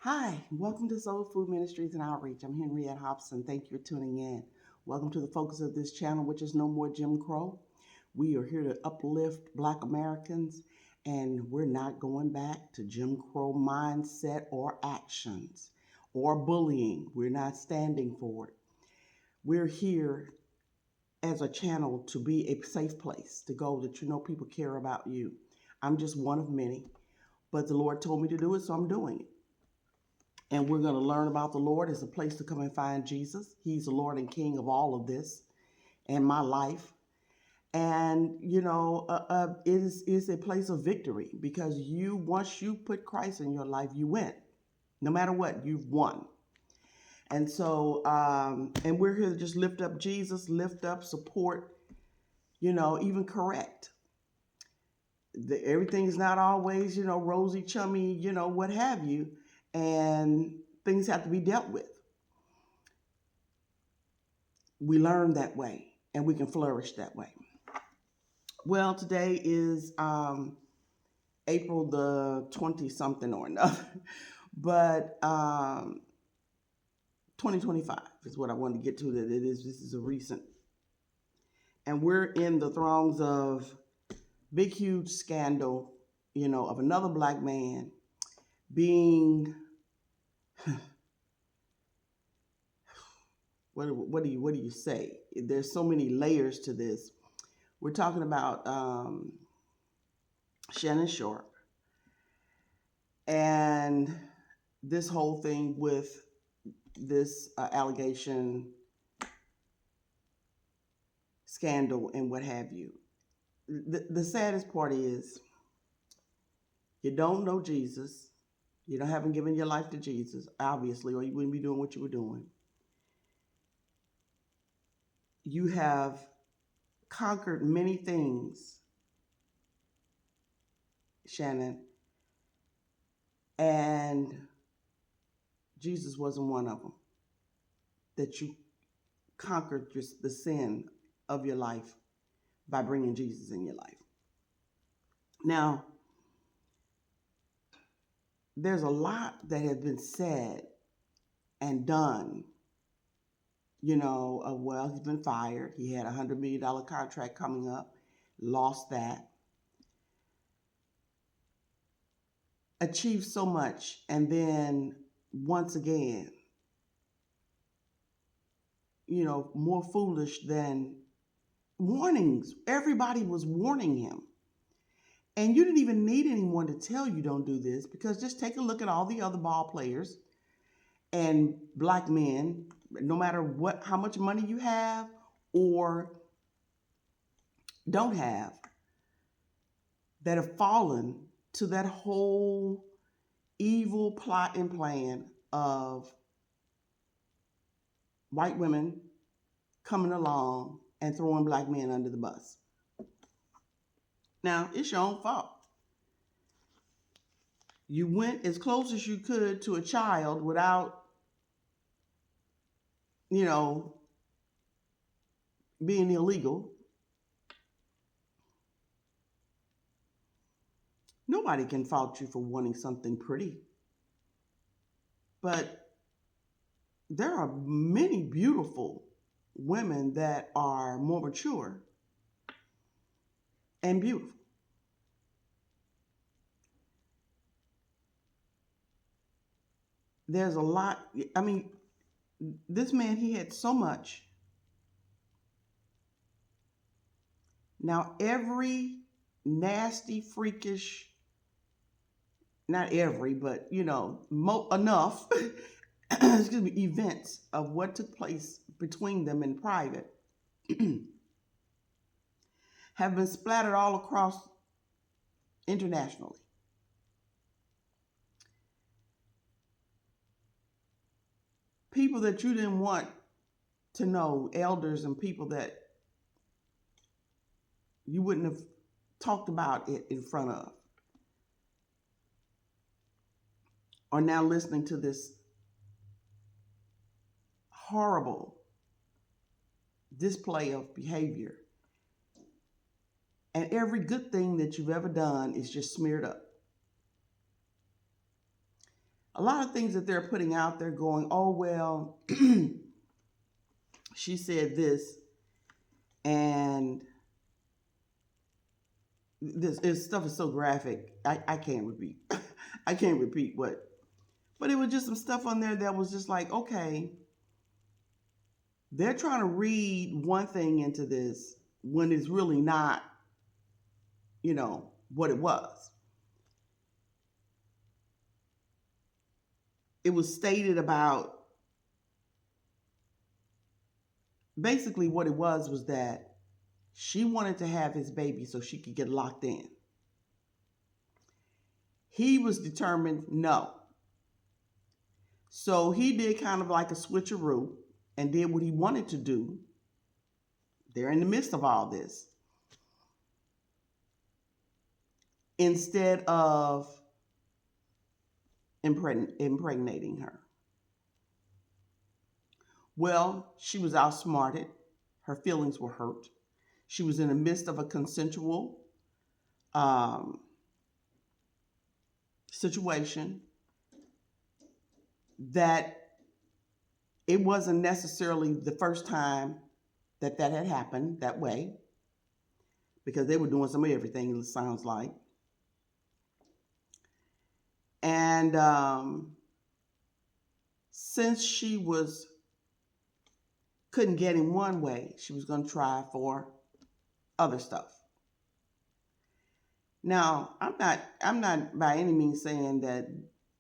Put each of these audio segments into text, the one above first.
Hi, welcome to Soul Food Ministries and Outreach. I'm Henriette Hobson. Thank you for tuning in. Welcome to the focus of this channel, which is No More Jim Crow. We are here to uplift Black Americans, and we're not going back to Jim Crow mindset or actions or bullying. We're not standing for it. We're here as a channel to be a safe place to go that you know people care about you. I'm just one of many, but the Lord told me to do it, so I'm doing it. And we're going to learn about the Lord as a place to come and find Jesus. He's the Lord and King of all of this and my life. And, it is a place of victory because once you put Christ in your life, you win. No matter what, you've won. And so, and we're here to just lift up Jesus, lift up, support, even correct. Everything is not always, rosy, chummy, what have you. And things have to be dealt with. We learn that way and we can flourish that way. Well, today is April the 20 something or another, but 2025 is what I wanted to get to. This is a recent, and we're in the throngs of big, huge scandal, of another Black man being, what do you say? There's so many layers to this. We're talking about Shannon Sharp and this whole thing with this allegation, scandal, and what have you. The saddest part is you don't know Jesus. Haven't given your life to Jesus, obviously, or you wouldn't be doing what you were doing. You have conquered many things, Shannon, and Jesus wasn't one of them. That you conquered just the sin of your life by bringing Jesus in your life. Now, there's a lot that has been said and done. Well, he's been fired. He had a $100 million contract coming up, lost that. Achieved so much, and then once again, more foolish than warnings. Everybody was warning him. And you didn't even need anyone to tell you don't do this, because just take a look at all the other ball players and Black men, no matter how much money you have or don't have, that have fallen to that whole evil plot and plan of white women coming along and throwing Black men under the bus. Now, it's your own fault. You went as close as you could to a child without, being illegal. Nobody can fault you for wanting something pretty. But there are many beautiful women that are more mature and beautiful. There's a lot. I mean, this man, he had so much. Now, every nasty, freakish, not every, but, enough, excuse me, events of what took place between them in private have been splattered all across internationally. People that you didn't want to know, elders and people that you wouldn't have talked about it in front of, are now listening to this horrible display of behavior. And every good thing that you've ever done is just smeared up. A lot of things that they're putting out there going, oh, well, she said this, and this stuff is so graphic. I can't repeat. I can't repeat what. But it was just some stuff on there that was just like, okay, they're trying to read one thing into this when it's really not, what it was. It was stated about basically what it was that she wanted to have his baby so she could get locked in. He was determined no. So he did kind of like a switcheroo and did what he wanted to do. They're in the midst of all this. Instead of impregnating her. Well, she was outsmarted. Her feelings were hurt. She was in the midst of a consensual situation that it wasn't necessarily the first time that had happened that way, because they were doing some of everything, it sounds like. And since she couldn't get him one way, she was going to try for other stuff. Now, I'm not by any means saying that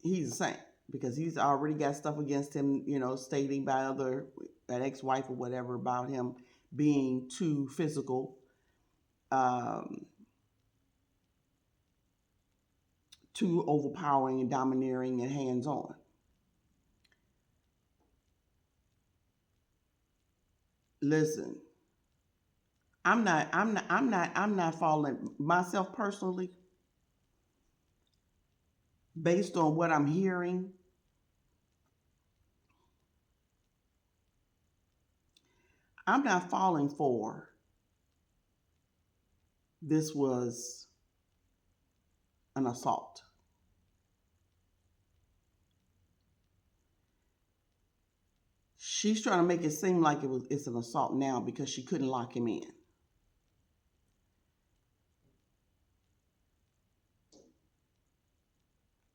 he's a saint, because he's already got stuff against him, stating by that ex-wife or whatever about him being too physical, too overpowering and domineering and hands-on. Listen, I'm not falling myself personally, based on what I'm hearing. I'm not falling for this was an assault. She's trying to make it seem like it's an assault now because she couldn't lock him in.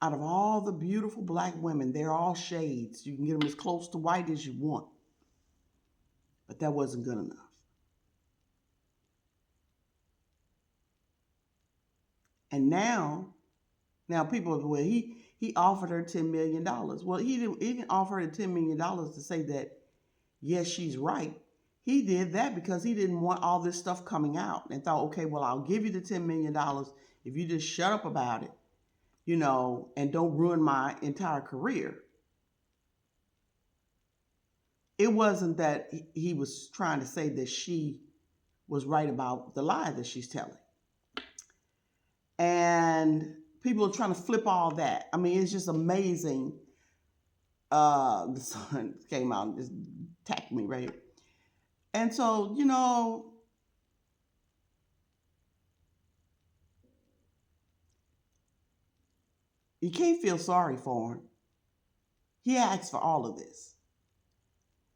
Out of all the beautiful black women, they're all shades. You can get them as close to white as you want. But that wasn't good enough. And now people, well, he offered her $10 million. Well, he didn't offer her $10 million to say that, yes, she's right. He did that because he didn't want all this stuff coming out and thought, okay, well, I'll give you the $10 million if you just shut up about it, and don't ruin my entire career. It wasn't that he was trying to say that she was right about the lie that she's telling. And people are trying to flip all that. I mean, it's just amazing. The sun came out and just attacked me right here. And so, you can't feel sorry for him. He asked for all of this.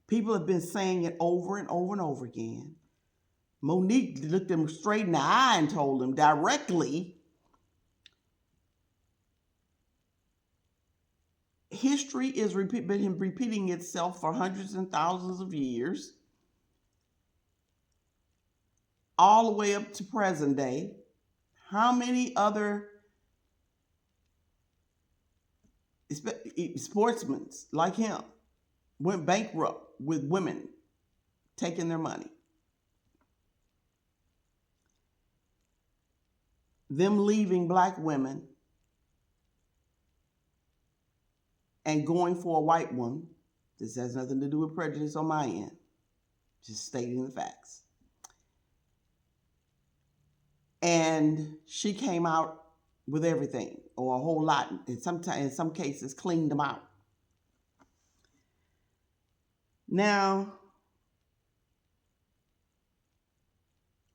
People have been saying it over and over and over again. Monique looked him straight in the eye and told him directly, history is been repeating itself for hundreds and thousands of years, all the way up to present day. How many other sportsmen like him went bankrupt with women taking their money? Them leaving black women and going for a white one. This has nothing to do with prejudice on my end. Just stating the facts. And she came out with everything, or a whole lot. In some cases, cleaned them out. Now,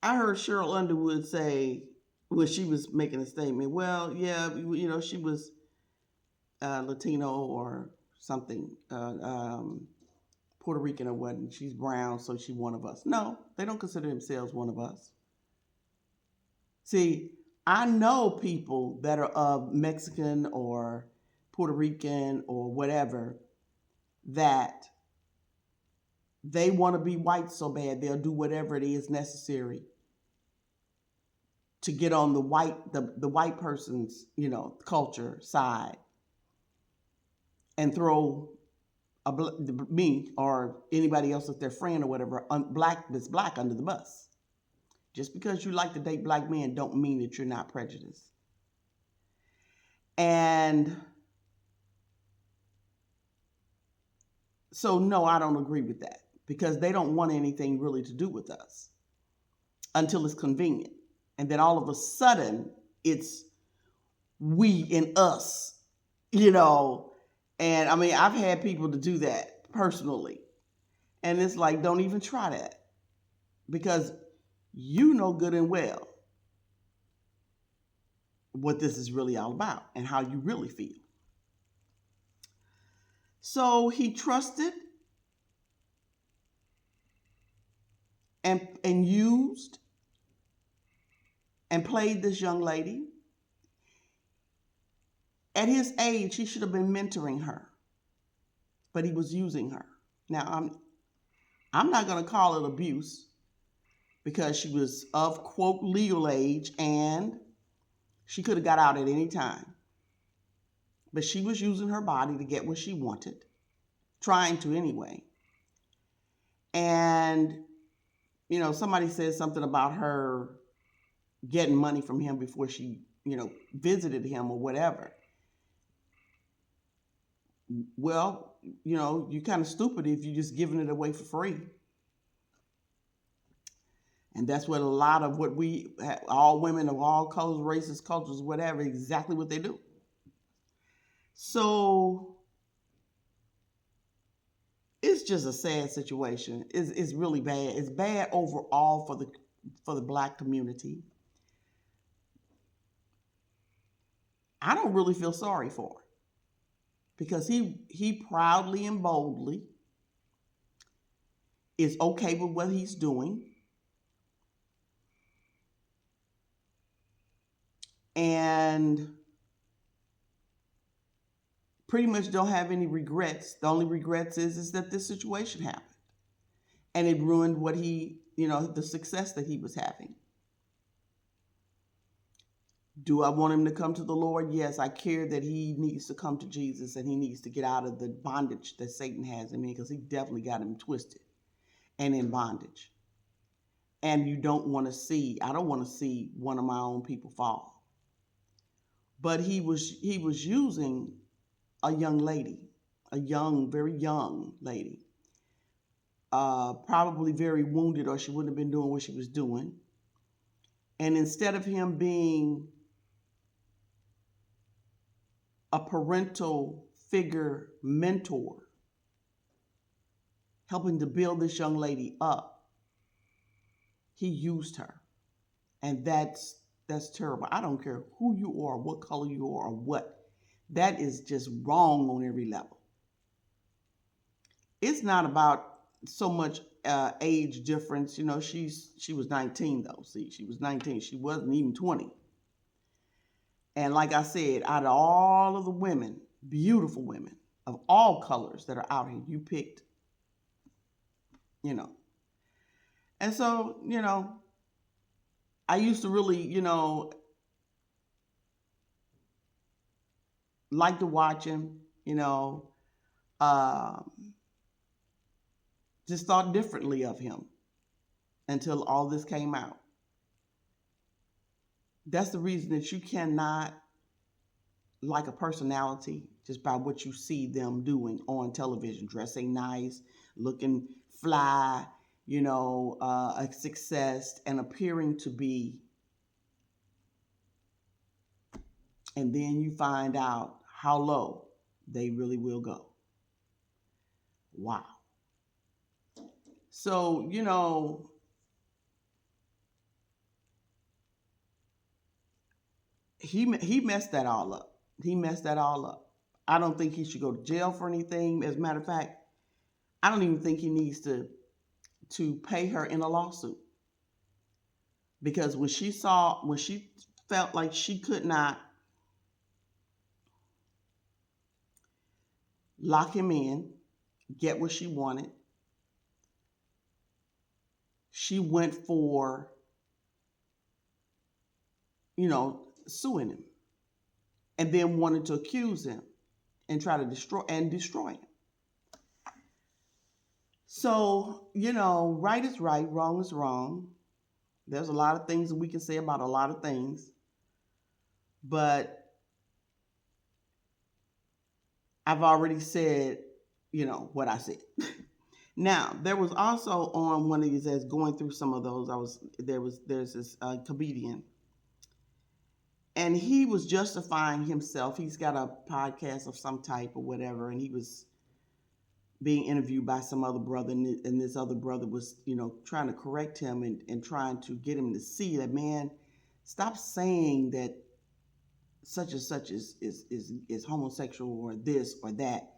I heard Cheryl Underwood say when she was making a statement, well, yeah, she was Latino or something, Puerto Rican or what, and she's brown, so she's one of us. No, they don't consider themselves one of us. See, I know people that are of Mexican or Puerto Rican or whatever that they want to be white so bad they'll do whatever it is necessary to get on the white person's culture side and throw me or anybody else that's their friend or whatever black under the bus. Just because you like to date black men don't mean that you're not prejudiced. And so no, I don't agree with that because they don't want anything really to do with us until it's convenient. And then all of a sudden it's we and us, you know. And I mean, I've had people to do that personally. And it's like, don't even try that because you know good and well what this is really all about and how you really feel. So he trusted and used and played this young lady. At his age, he should have been mentoring her, but he was using her. Now, I'm not going to call it abuse because she was of, quote, legal age and she could have got out at any time. But she was using her body to get what she wanted, trying to anyway. And, somebody said something about her getting money from him before she, visited him or whatever. Well, you're kind of stupid if you're just giving it away for free. And that's what a lot of what all women of all colors, races, cultures, whatever, exactly what they do. So it's just a sad situation. It's really bad. It's bad overall for the black community. I don't really feel sorry for her because he proudly and boldly is okay with what he's doing. And pretty much don't have any regrets. The only regrets is that this situation happened. And it ruined what the success that he was having. Do I want him to come to the Lord? Yes, I care that he needs to come to Jesus and he needs to get out of the bondage that Satan has in me because he definitely got him twisted and in bondage. And I don't want to see one of my own people fall. But he was using a young lady, very young lady, probably very wounded or she wouldn't have been doing what she was doing. And instead of him being a parental figure mentor, helping to build this young lady up, he used her. And that's terrible. I don't care who you are, what color you are, or what. That is just wrong on every level. It's not about so much age difference. She was 19 though. See, she was 19. She wasn't even 20. And like I said, out of all of the women, beautiful women of all colors that are out here, you picked, And so, I used to really, like to watch him, just thought differently of him until all this came out. That's the reason that you cannot like a personality just by what you see them doing on television, dressing nice, looking fly, a success and appearing to be. And then you find out how low they really will go. Wow. So, he messed that all up. He messed that all up. I don't think he should go to jail for anything. As a matter of fact, I don't even think he needs to pay her in a lawsuit, because when she felt like she could not lock him in, get what she wanted, she went for, suing him, and then wanted to accuse him and try to destroy him. So, right is right, wrong is wrong. There's a lot of things that we can say about a lot of things, but I've already said, what I said. Now, there was also on one of these, as going through some of those, there's this comedian, and he was justifying himself. He's got a podcast of some type or whatever, and he was being interviewed by some other brother, and this other brother was, trying to correct him and trying to get him to see that, man, stop saying that such and such is homosexual or this or that,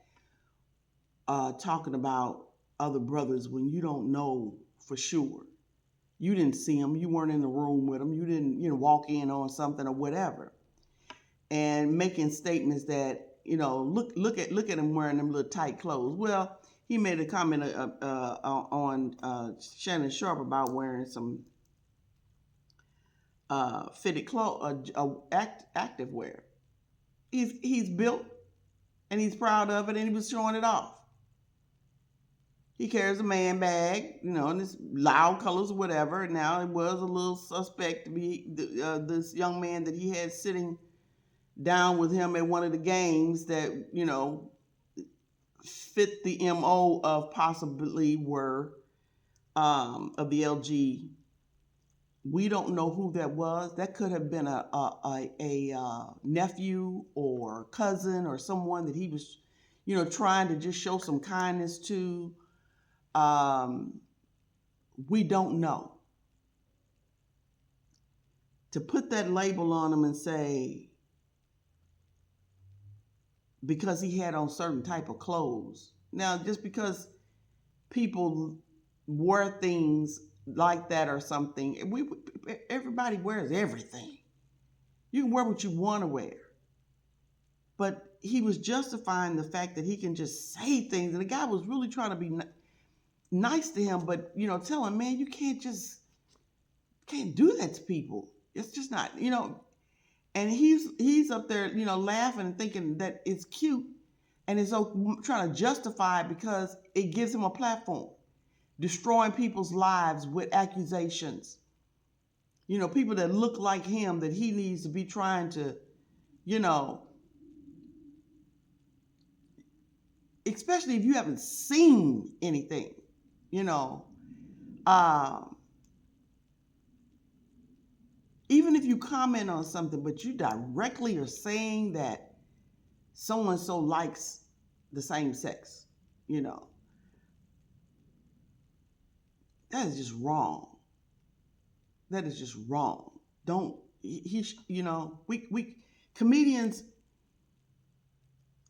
talking about other brothers when you don't know for sure. You didn't see them, you weren't in the room with them, you didn't walk in on something or whatever, and making statements that, look at him wearing them little tight clothes. Well, he made a comment on Shannon Sharp about wearing some fitted clothes, active wear. He's built, and he's proud of it, and he was showing it off. He carries a man bag, in this loud colors or whatever. Now, it was a little suspect to be this young man that he had sitting down with him at one of the games that, fit the MO of possibly were of the LG. We don't know who that was. That could have been a nephew or cousin or someone that he was, trying to just show some kindness to. We don't know. To put that label on him and say, because he had on certain type of clothes. Now, just because people wear things like that or something, everybody wears everything. You can wear what you want to wear. But he was justifying the fact that he can just say things, and the guy was really trying to be nice to him, but tell him, man, you can't do that to people. It's just not, and he's up there, laughing and thinking that it's cute, and is trying to justify it because it gives him a platform, destroying people's lives with accusations. People that look like him that he needs to be trying to, especially if you haven't seen anything, even if you comment on something, but you directly are saying that so-and-so likes the same sex, that is just wrong. That is just wrong. We comedians,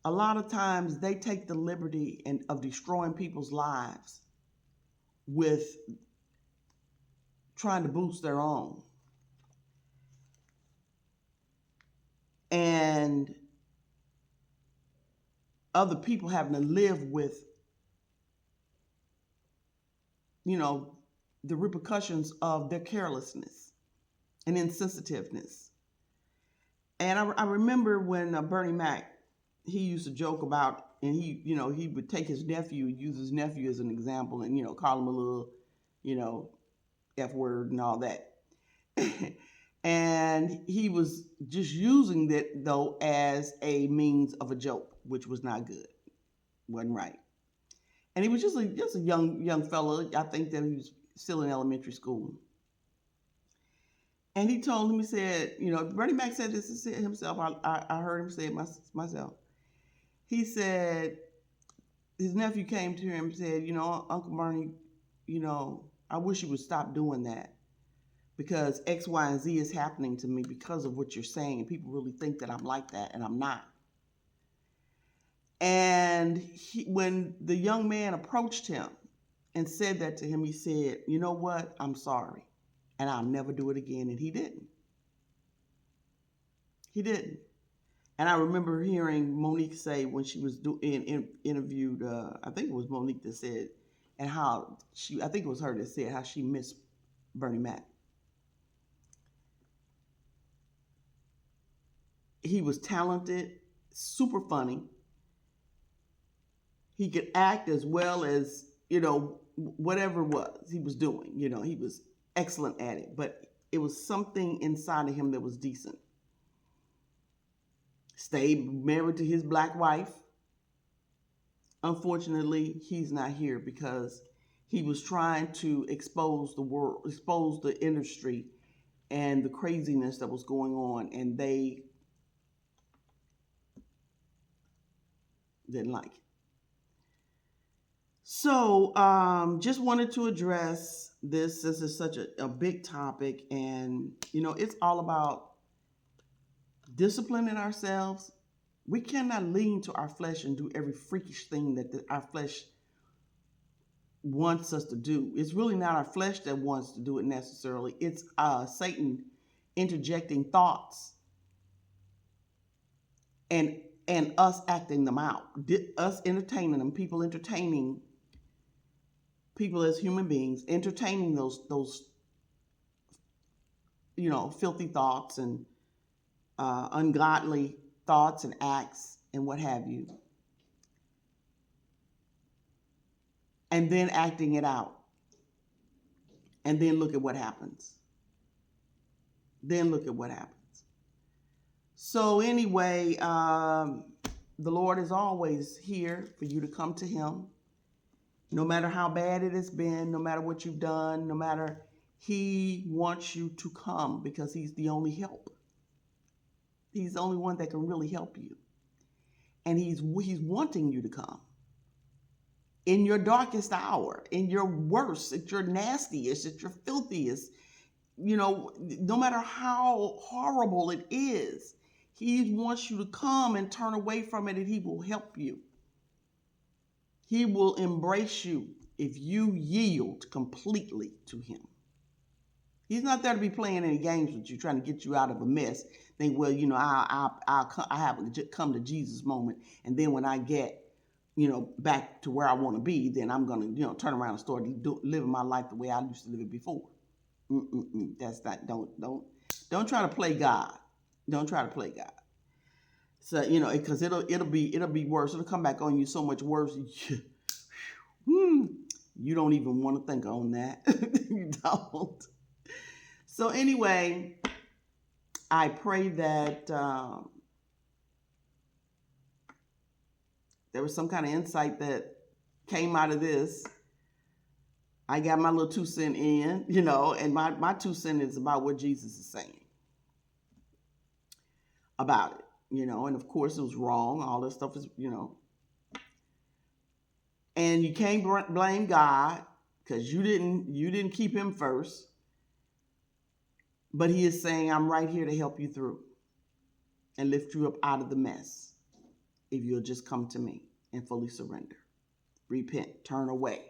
a lot of times they take the liberty of destroying people's lives with trying to boost their own. And other people having to live with, the repercussions of their carelessness and insensitiveness. And I remember when Bernie Mac, he used to joke about, and he would take his nephew, use his nephew as an example, and, call him a little, F word and all that. And he was just using that, though, as a means of a joke, which was not good. Wasn't right. And he was just a young fellow. I think that he was still in elementary school. And he told him, he said, Bernie Mac said this himself. I heard him say it myself. He said, his nephew came to him and said, Uncle Bernie, I wish you would stop doing that, because X, Y, and Z is happening to me because of what you're saying. And people really think that I'm like that, and I'm not. And when the young man approached him and said that to him, he said, "You know what? I'm sorry, and I'll never do it again." And he didn't. He didn't. And I remember hearing Monique say when she was interviewed, I think it was Monique that said, and how I think it was her that said how she missed Bernie Mac. He was talented, super funny. He could act as well as, whatever it was he was doing. He was excellent at it, but it was something inside of him that was decent. Stayed married to his black wife. Unfortunately, he's not here because he was trying to expose the world, expose the industry and the craziness that was going on, and they didn't like it. So just wanted to address this. This is such a big topic, and it's all about disciplining ourselves. We cannot lean to our flesh and do every freakish thing that our flesh wants us to do. It's really not our flesh that wants to do it necessarily. It's Satan interjecting thoughts and us acting them out, us entertaining them, people entertaining people as human beings, entertaining those filthy thoughts and ungodly thoughts and acts and what have you, and then acting it out, and then look at what happens. So anyway, the Lord is always here for you to come to him, no matter how bad it has been, no matter what you've done, no matter. He wants you to come because he's the only help. He's the only one that can really help you. And he's wanting you to come. In your darkest hour, in your worst, at your nastiest, at your filthiest, no matter how horrible it is, he wants you to come and turn away from it, and he will help you. He will embrace you if you yield completely to him. He's not there to be playing any games with you, trying to get you out of a mess. Think, well, I have a come to Jesus moment, and then when I get, back to where I want to be, then I'm gonna, turn around and start living my life the way I used to live it before. That's not. Don't try to play God. Don't try to play God. So because it'll be worse. It'll come back on you so much worse. You don't even want to think on that. You don't. So anyway, I pray that there was some kind of insight that came out of this. I got my little 2 cents in, and my 2 cents is about what Jesus is saying about it, and of course it was wrong. All this stuff is, and you can't blame God because you didn't keep him first. But he is saying, I'm right here to help you through and lift you up out of the mess if you'll just come to me and fully surrender. Repent, turn away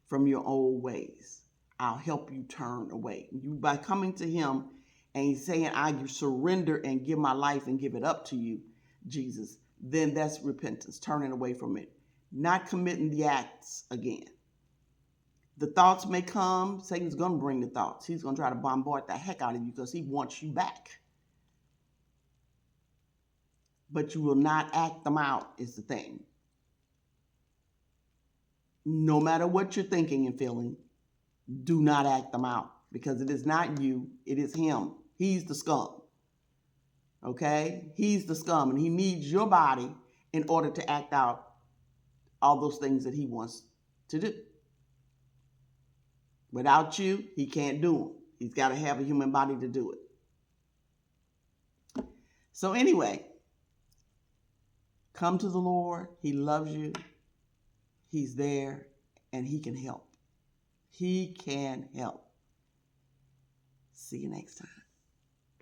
from your old ways. I'll help you turn away. You by coming to him and he's saying, I surrender and give my life and give it up to you, Jesus, then that's repentance, turning away from it, not committing the acts again. The thoughts may come. Satan's going to bring the thoughts. He's going to try to bombard the heck out of you because he wants you back. But you will not act them out is the thing. No matter what you're thinking and feeling, do not act them out because it is not you. It is him. He's the scum. Okay? He's the scum, and he needs your body in order to act out all those things that he wants to do. Without you, he can't do them. He's got to have a human body to do it. So anyway, come to the Lord. He loves you. He's there, and he can help. He can help. See you next time.